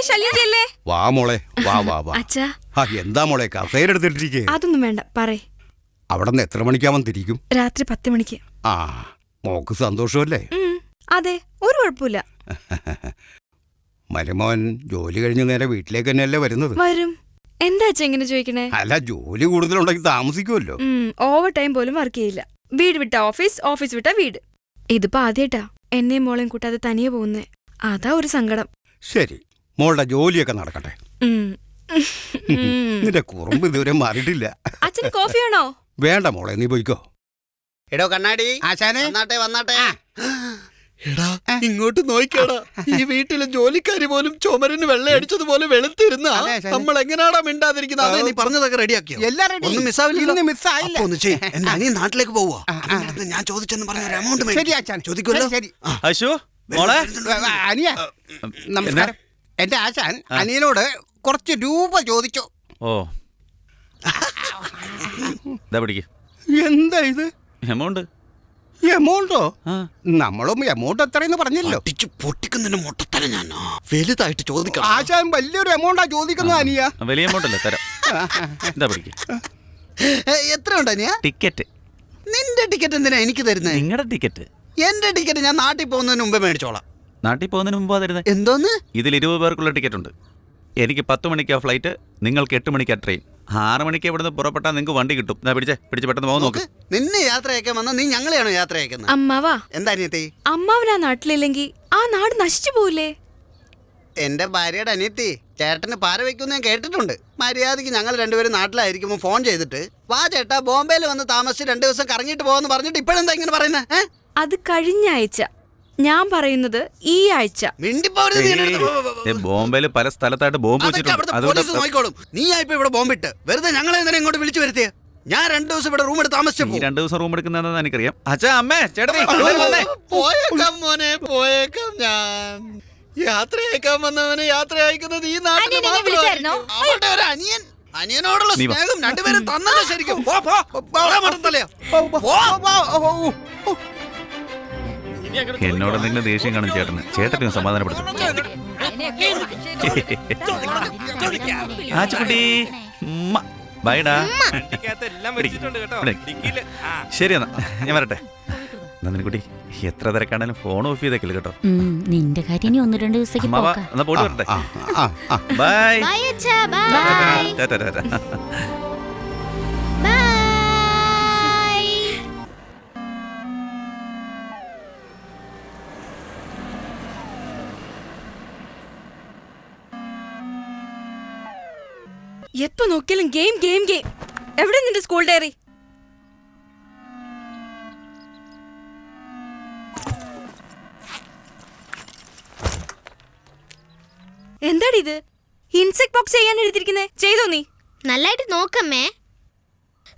ശല്യം ചെയ്യല്ലേ. വാ മോളെ, വാ വാ വാ. അച്ഛാ. എന്താ മോളെ കസേരെടുത്തിട്ടിരിക്കേ? അതൊന്നും വേണ്ട, പറയ്. അവിടെ നിന്ന് എത്ര മണിക്കാവൻ തിരിക്കും? രാത്രി 10 മണിക്ക്. ആ, മോക്ക് സന്തോഷമല്ലേ? അതെ, ഒരു കുഴപ്പമില്ല. മരുമോൻ ജോലി കഴിഞ്ഞ് നേരെ വീട്ടിലേക്ക് തന്നെയല്ലേ വരുന്നത്? വരും. എന്താ അച്ഛാ ഇങ്ങനെ ചോദിക്കണേ? അല്ല, ജോലി കൂടുതലുണ്ടെങ്കിൽ താമസിക്കുമല്ലോ. ഓവർ ടൈം പോലും വർക്ക് ചെയ്യില്ല. വീട് വിട്ട ഓഫീസ്, ഓഫീസ് വിട്ട വീട്. ഇതിപ്പോ ആദ്യമായിട്ടാ എന്നെയും മോളെയും കൂട്ടാതെ തനിയെ പോകുന്നേ. അതാ ഒരു സങ്കടം. ശരി, മോളുടെ ജോലിയൊക്കെ നടക്കട്ടെ. നിന്റെ കുറുമ്പ് ഇതുവരെ മാറിയിട്ടില്ല. അച്ഛന് കോഫി ആണോ? വേണ്ട മോളെ, നീ പോയിക്കോ. എടോ കണ്ണാടി, വന്നാട്ടെ വന്നാട്ടെ. എടാ ഇങ്ങോട്ട് നോക്കിക്കടാ, ഈ വീട്ടിലെ ജോലിക്കാരി പോലും ചുമരിന് വെള്ളം അടിച്ചതുപോലെ വെളുത്തിരുന്ന നമ്മൾ എങ്ങനെയാടാ മിണ്ടാതിരിക്കുന്നത്? അതെ, നീ പറഞ്ഞതൊക്കെ റെഡിയാക്കിയോ? ഒന്നും മിസ്സാവില്ലല്ലോ. ഒന്ന് ചെയ്യ്, എന്റെ അനിയൻ നാട്ടിലേക്ക് പോവാ. ഞാൻ ചോദിച്ചെന്ന് പറഞ്ഞ ഒരു എമൗണ്ട് ചോദിക്കുമല്ലോ. നമസ്കാരം. എന്റെ ആശാൻ അനിയനോട് കുറച്ച് രൂപ ചോദിച്ചു. ഓ, എന്താ ഇത്? എമൗണ്ട്? എമൗണ്ടോ? നമ്മളും എമൗണ്ട് എത്രയെന്ന് പറഞ്ഞല്ലോ. പൊട്ടിക്കുന്നതിന് മുട്ടത്തല ഞാൻ വലുതായിട്ട് ചോദിക്കണം. ആശാൻ വലിയൊരു എമൗണ്ടാ ചോദിക്കുന്നത് അനിയ. വലിയ എമൗണ്ട് അല്ലേ തരാം. എത്ര ഉണ്ട് അനിയ? ടിക്കറ്റ്. നിന്റെ ടിക്കറ്റ് എന്തിനാ എനിക്ക് തരുന്നത്? നിങ്ങളുടെ ടിക്കറ്റ്? എന്റെ ടിക്കറ്റ് ഞാൻ നാട്ടിൽ പോകുന്നതിന് മുമ്പേ മേടിച്ചോളാം. നാട്ടിൽ പോകുന്നതിന് മുമ്പാ തരുന്നത്. എന്തോന്ന്? ഇതിൽ 20 പേർക്കുള്ള ടിക്കറ്റ് ഉണ്ട്. എനിക്ക് 10 മണിക്കാ ഫ്ലൈറ്റ്, നിങ്ങൾക്ക് 8 മണിക്കാ ട്രെയിൻ. 6 മണിക്ക് ഇവിടുന്ന് പുറപ്പെട്ടാൽ നിങ്ങൾക്ക് വണ്ടി കിട്ടും. പിടിച്ച് പെട്ടെന്ന് പോകാൻ നോക്ക്. നിന്നെ യാത്രയൊക്കെ വന്ന നീ ഞങ്ങളെയാണോ യാത്ര അയക്കുന്നത്? അമ്മാവാ, എന്താ അനിയത്തി? അമ്മാവനാ നാട്ടിലില്ലെങ്കിൽ ആ നാട് നശിച്ചു പോവില്ലേ? എന്റെ ഭാര്യയുടെ അനിയത്തി ചേട്ടന് പാര വെക്കുന്ന ഞാൻ കേട്ടിട്ടുണ്ട്. മര്യാദയ്ക്ക് ഞങ്ങൾ രണ്ടുപേരും നാട്ടിലായിരിക്കുമ്പോൾ ഫോൺ ചെയ്തിട്ട് വാ ചേട്ടാ ബോംബെയിൽ വന്ന് താമസിച്ച് 2 ദിവസം കറങ്ങിയിട്ട് പോകാന്ന് പറഞ്ഞിട്ട് ഇപ്പോഴെന്താ ഇങ്ങനെ പറയുന്നത്? അത് കഴിഞ്ഞ ആഴ്ച. ഞാൻ പറയുന്നത് ഈ ആഴ്ച. ബോംബെയിൽ പല സ്ഥലത്തായിട്ട് ബോംബ് വെച്ചിട്ടുണ്ട്. നീ ആയിപ്പോ ഇവിടെ ബോംബിട്ട് വെറുതെ ഞങ്ങളെ ഇങ്ങോട്ട് വിളിച്ചു വരുത്തിയ. ഞാൻ 2 ദിവസം ഇവിടെ റൂം എടുത്ത് താമസിച്ചു. 2 ദിവസം റൂം എടുക്കുന്നതെന്ന് എനിക്കറിയാം. അച്ഛാ, അമ്മേ, ചേട്ടൻ പോയേക്കാം മോനെ, പോയേക്കാം. ഞാൻ യാത്ര അയക്കാൻ വന്നവനെ യാത്ര അയക്കുന്നത് ഈ നാട്ടിൽ അവരുടെ ഒരു അനിയൻ. അനിയനോടുള്ള സ്നേഹം രണ്ടുപേരും തന്നല്ലോ ശരിക്കും. എന്നോട് എന്തെങ്കിലും ദേഷ്യം കാണും ചേട്ടന്. ചേട്ടനെ സമാധാനപ്പെടുത്തും. ആച്ചുകുട്ടി, ബൈഡാ. ശരി എന്നാ ഞാൻ വരട്ടെ. നന്ദിനിക്കുട്ടി, എത്ര തിരക്കാണേലും ഫോൺ ഓഫ് ചെയ്തേക്കില്ല കേട്ടോ. നിന്റെ കാര്യം ഇനി 1-2 ദിവസത്തേക്ക് എന്നാ പോയിട്ട് വരട്ടെ. ബൈ. എപ്പോ നോക്കിയാലും ഗെയിം ഗെയിം ഗെയിം. എവിടെ നിന്റെ സ്കൂൾ ഡയറി? എന്താടി ഇത്? ഇൻസെക്ട് ബോക്സ് ചെയ്യാൻ എഴുതിയിരിക്കുന്നേ. ചെയ്തോ നീ? നല്ലായിട്ട് നോക്കമ്മേ.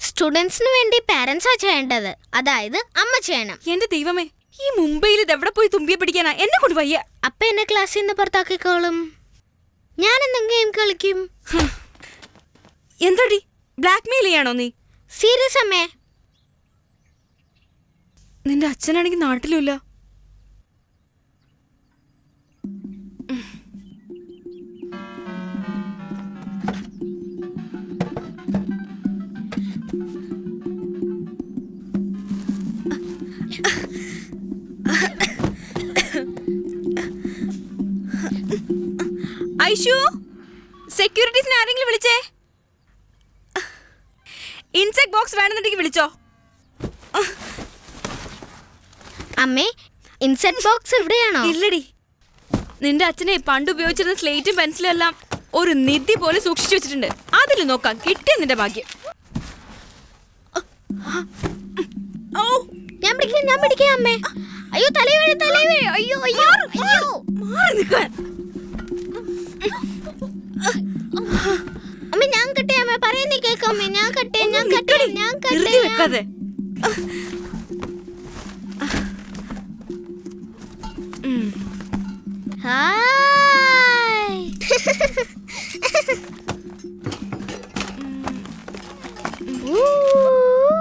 സ്റ്റുഡൻസിന് വേണ്ടി പാരന്റ്സാ ചെയ്യേണ്ടത്, അതായത് അമ്മ ചെയ്യണം. എന്റെ ദൈവമേ, ഈ മുംബൈയിൽ ഇത് എവിടെ പോയി തുമ്പിയെ പിടിക്കാനാ? എന്നെ കൊണ്ട് വയ്യ. അപ്പ എന്നെ ക്ലാസ്സിൽ നിന്ന് പുറത്താക്കിക്കോളും. ഞാൻ എന്തെങ്കിലും ഗെയിം കളിക്കും. എന്താടി, ബ്ലാക്ക് മെയിൽ ചെയ്യാണോ നീ? സീരിയസ് അമ്മേ. നിന്റെ അച്ഛനാണെങ്കിൽ നാട്ടിലുമില്ല. ഐഷു, സെക്യൂരിറ്റീസിനെ ആരെങ്കിലും വിളിച്ചേ. ഇൻസെക്ട് ബോക്സ് വേണമെന്നുണ്ടെങ്കിൽ വിളിച്ചോ. അമ്മേ, ഇൻസെക്ട് ബോക്സ് ഇവിടെയാണോ? ഇല്ലടി, നിന്റെ അച്ഛനെ പണ്ട് ഉപയോഗിച്ചിരുന്ന സ്ലേറ്റും പെൻസിലും എല്ലാം ഒരു നിധി പോലെ സൂക്ഷിച്ചു വെച്ചിട്ടുണ്ട്. അതിൽ നോക്കാം, കിട്ടിയ നിന്റെ ഭാഗ്യം. ഞാൻ പിടിക്കാം അമ്മേ. അയ്യോ, തലവേ. അയ്യോ അയ്യോ അയ്യോ, മാറി നിൽക്കാൻ. അമ്മ ഞാൻ കട്ടെ. അമ്മ പറയുന്നേ കേൾക്കാമേ. ഞാൻ കട്ടെ. വെക്കാതെ. ഹായ്.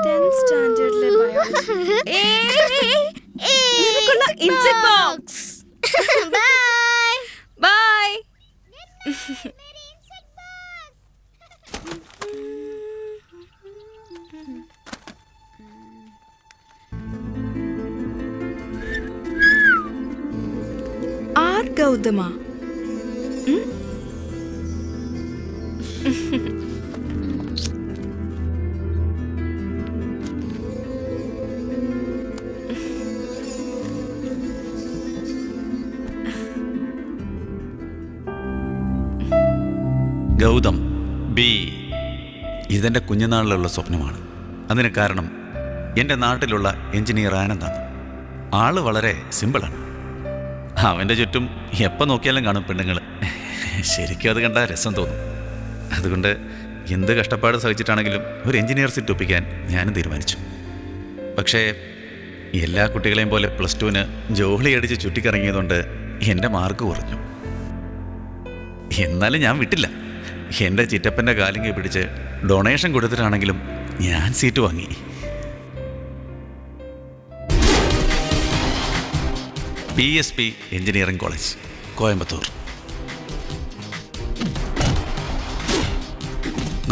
10th സ്റ്റാൻഡേർഡിലെ ബയോളജി. നിനക്കുള്ള insect box. Bye bye. R Gautama. Gautam B. ഇതെൻ്റെ കുഞ്ഞുനാളിലുള്ള സ്വപ്നമാണ്. അതിന് കാരണം എൻ്റെ നാട്ടിലുള്ള എഞ്ചിനീയർ ആനന്ദാണ്. ആള് വളരെ സിമ്പിളാണ്. അവൻ്റെ ചുറ്റും എപ്പോൾ നോക്കിയാലും കാണും പെണ്ണുങ്ങൾ. ശരിക്കും അത് കണ്ടാൽ രസം തോന്നും. അതുകൊണ്ട് എന്ത് കഷ്ടപ്പാട് സഹിച്ചിട്ടാണെങ്കിലും ഒരു എഞ്ചിനീയർ സീറ്റ് ഒപ്പിക്കാൻ ഞാനും തീരുമാനിച്ചു. പക്ഷേ എല്ലാ കുട്ടികളെയും പോലെ പ്ലസ് ടുവിന് ജോലി അടിച്ച് ചുറ്റിക്കറങ്ങിയതുകൊണ്ട് എൻ്റെ മാർക്ക് കുറഞ്ഞു. എന്നാലും ഞാൻ വിട്ടില്ല. എൻ്റെ ചിറ്റപ്പൻ്റെ കാലിങ്കി പിടിച്ച് ഡൊണേഷൻ കൊടുത്തിട്ടാണെങ്കിലും ഞാൻ സീറ്റ് വാങ്ങി. PSP engineering college, Coimbatore.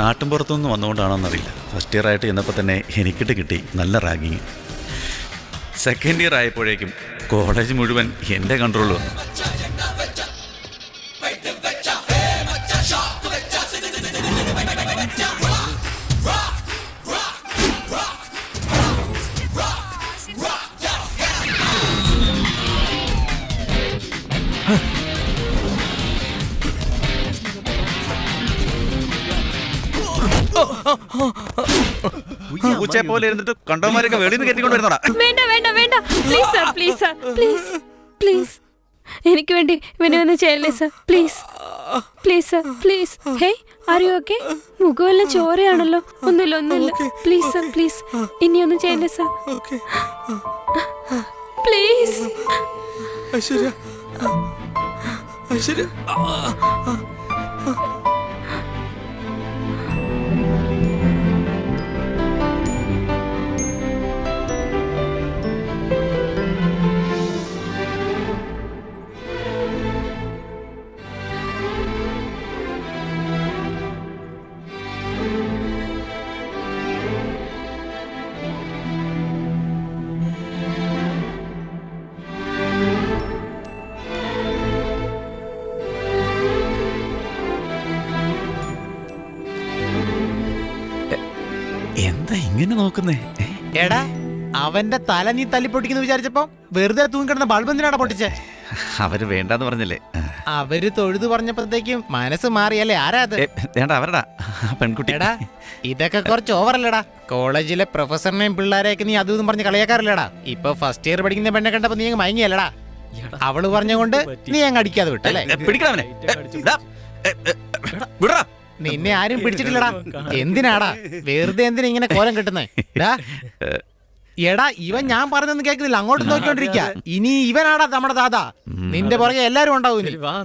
നാട്ടിൻപുറത്തുനിന്ന് വന്നുകൊണ്ടാണോന്നറിയില്ല, ഫസ്റ്റ് ഇയർ ആയിട്ട് ചെന്നപ്പോൾ തന്നെ എനിക്കിട്ട് കിട്ടി നല്ല റാഗിങ്. സെക്കൻഡ് ഇയർ ആയപ്പോഴേക്കും കോളേജ് മുഴുവൻ എൻ്റെ കൺട്രോൾ വന്നു. പൂച്ചയെ പോലെ ഇരുന്നിട്ട് കണ്ടവന്മാരൊക്കെ വെളിയിൽ നിന്ന് കയറ്റിക്കൊണ്ട് വരുന്നോടാ. വേണ്ട വേണ്ട വേണ്ട, please sir, please sir, please please, എനിക്ക് വേണ്ടി ഇവനെ ഒന്ന് ചെയ്യല്ലേ sir, please please sir, please. Hey, are you okay? മുഖമെല്ലാം ചോരയാണല്ലോ. ഒന്നുമില്ല, പ്ലീസ് സർ, പ്ലീസ്, ഇനി ഒന്നും ചെയ്യല്ലേ സർ, പ്ലീസ്. എന്താ ഇങ്ങനെ നോക്കുന്നേ? എടാ, അവന്റെ തല നീ തല്ലിപ്പൊട്ടിക്കുന്നു വിചാരിച്ചപ്പോ വെറുതെ തൂങ്ങിക്കിടന്ന ബൾബ് എന്തിനാണ് പൊട്ടിച്ചേ? അവര് വേണ്ടാന്ന് പറഞ്ഞില്ലേ? അവര് തൊഴുതു പറഞ്ഞപ്പോഴത്തേക്കും മനസ്സ് മാറിയല്ലേ? ആരാ അത്? വേണ്ട, അവരടാ പെൺകുട്ടി. എടാ, ഇതൊക്കെ കുറച്ച് ഓവറല്ലേടാ? കോളേജിലെ പ്രൊഫസറിനെയും പിള്ളേരെയൊക്കെ നീ അതും പറഞ്ഞ് കളിയാക്കാറില്ലടാ. ഇപ്പൊ ഫസ്റ്റ് ഇയർ പഠിക്കുന്ന പെണ്ണെ കണ്ടപ്പോ നീ അങ്ങ് മയങ്ങിയല്ലടാ. അവള് പറഞ്ഞുകൊണ്ട് നീ അങ്ങ് അടിക്കാതെ വിട്ടല്ലേ? പിടിക്കണവനെ. നിന്നെ ആരും പിടിച്ചിട്ടില്ലടാ. എന്തിനാടാ വെറുതെ എന്തിനാ ഇങ്ങനെ കോലം കിട്ടുന്നേ? എടാ, ഇവൻ ഞാൻ പറഞ്ഞൊന്നും കേൾക്കുന്നില്ല, അങ്ങോട്ട് നോക്കിക്കൊണ്ടിരിക്കുക. ഇനി ഇവനാടാ നമ്മുടെ ദാദാ. നിന്റെ പുറകെ എല്ലാരും ഉണ്ടാവും.